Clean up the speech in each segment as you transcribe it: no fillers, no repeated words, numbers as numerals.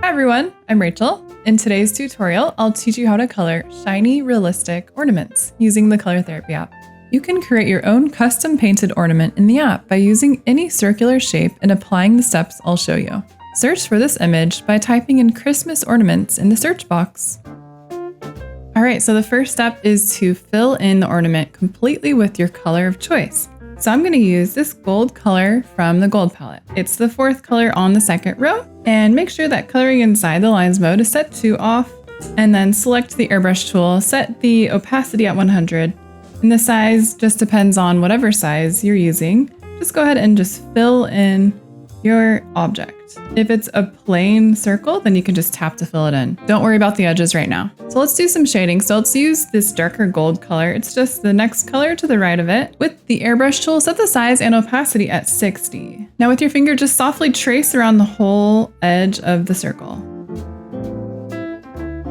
Hi everyone, I'm Rachel. In today's tutorial, I'll teach you how to color shiny, realistic ornaments using the Color Therapy app. You can create your own custom painted ornament in the app by using any circular shape and applying the steps I'll show you. Search for this image by typing in Christmas ornaments in the search box. Alright, so the first step is to fill in the ornament completely with your color of choice. So I'm going to use this gold color from the gold palette. It's the fourth color on the second row, and make sure that coloring inside the lines mode is set to off, and then select the airbrush tool, set the opacity at 100, and the size just depends on whatever size you're using. Just go ahead and just fill in your object. If it's a plain circle, then you can just tap to fill it in. Don't worry about the edges right now. So let's do some shading. So let's use this darker gold color. It's just the next color to the right of it. With the airbrush tool, set the size and opacity at 60. Now with your finger, just softly trace around the whole edge of the circle.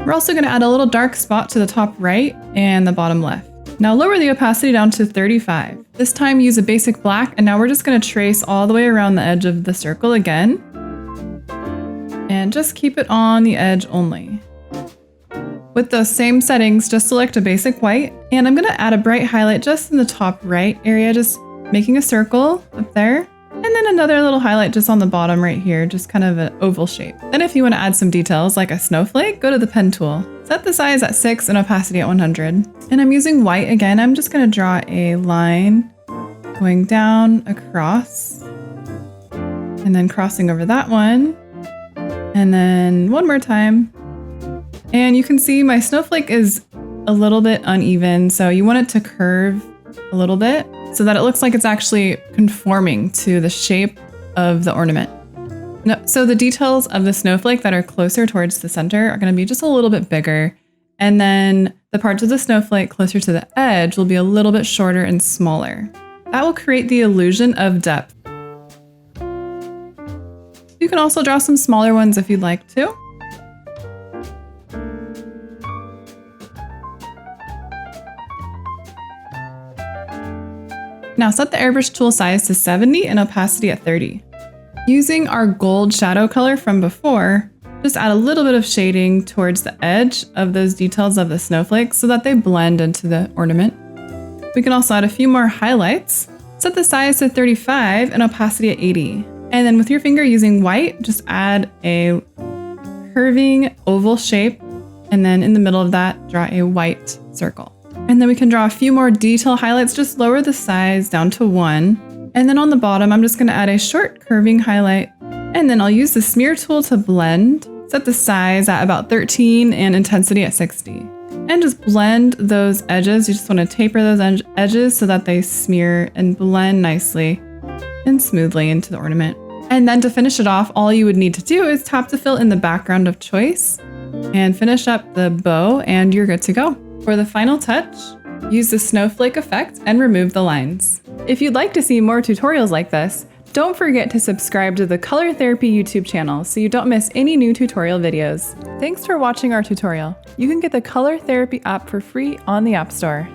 We're also going to add a little dark spot to the top right and the bottom left. Now lower the opacity down to 35. This time use a basic black, and now we're just going to trace all the way around the edge of the circle again. And just keep it on the edge only. With those same settings, just select a basic white, and I'm going to add a bright highlight just in the top right area, just making a circle up there. And then another little highlight just on the bottom right here, just kind of an oval shape. Then if you want to add some details like a snowflake, go to the pen tool. Set the size at 6 and opacity at 100. And I'm using white again. I'm just going to draw a line going down across and then crossing over that one. And then one more time. And you can see my snowflake is a little bit uneven, so you want it to curve a little bit so that it looks like it's actually conforming to the shape of the ornament. So the details of the snowflake that are closer towards the center are going to be just a little bit bigger. And then the parts of the snowflake closer to the edge will be a little bit shorter and smaller. That will create the illusion of depth. You can also draw some smaller ones if you'd like to. Now set the airbrush tool size to 70 and opacity at 30. Using our gold shadow color from before, just add a little bit of shading towards the edge of those details of the snowflakes so that they blend into the ornament. We can also add a few more highlights. Set the size to 35 and opacity at 80. And then with your finger using white, just add a curving oval shape, and then in the middle of that, draw a white circle. And then we can draw a few more detail highlights, just lower the size down to 1. And then on the bottom, I'm just going to add a short curving highlight, and then I'll use the smear tool to blend. Set the size at about 13 and intensity at 60. And just blend those edges. You just want to taper those edges so that they smear and blend nicely and smoothly into the ornament. And then to finish it off, all you would need to do is tap to fill in the background of choice and finish up the bow, and you're good to go. For the final touch, use the snowflake effect and remove the lines. If you'd like to see more tutorials like this, don't forget to subscribe to the Color Therapy YouTube channel so you don't miss any new tutorial videos. Thanks for watching our tutorial. You can get the Color Therapy app for free on the App Store.